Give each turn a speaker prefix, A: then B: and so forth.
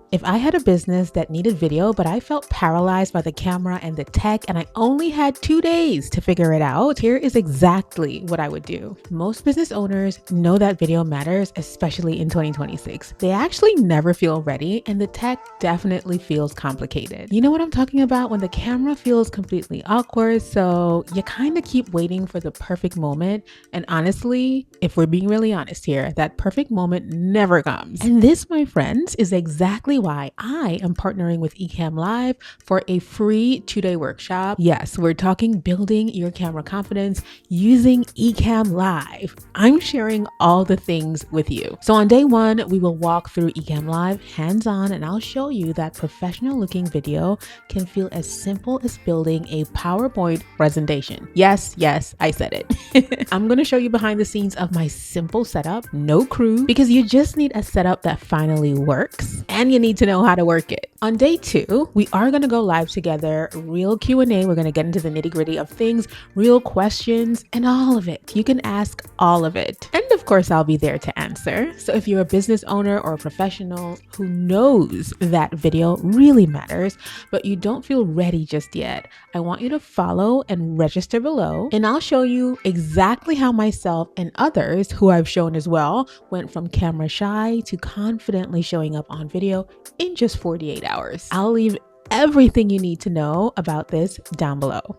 A: If I had a business that needed video, but I felt paralyzed by the camera and the tech, and I only had 2 days to figure it out, here is exactly what I would do. Most business owners know that video matters, especially in 2026. They actually never feel ready, and the tech definitely feels complicated. You know what I'm talking about? When the camera feels completely awkward, so you kind of keep waiting for the perfect moment. And honestly, if we're being really honest here, that perfect moment never comes. And this, my friends, is exactly why I am partnering with Ecamm Live for a free 2-day workshop. Yes, we're talking building your camera confidence using Ecamm Live. I'm sharing all the things with you. So on day 1, we will walk through Ecamm Live hands-on, and I'll show you that professional looking video can feel as simple as building a PowerPoint presentation. Yes, I said it. I'm going to show you behind the scenes of my simple setup, no crew, because you just need a setup that finally works, and you need to know how to work it. On day 2, we are going to go live together, real Q&A. We're going to get into the nitty-gritty of things, real questions, and all of it. You can ask all of it. And of course, I'll be there to answer. So if you're a business owner or a professional who knows that video really matters, but you don't feel ready just yet, I want you to follow and register below, and I'll show you exactly how myself and others who I've shown as well went from camera shy to confidently showing up on video in just 48 hours. I'll leave everything you need to know about this down below.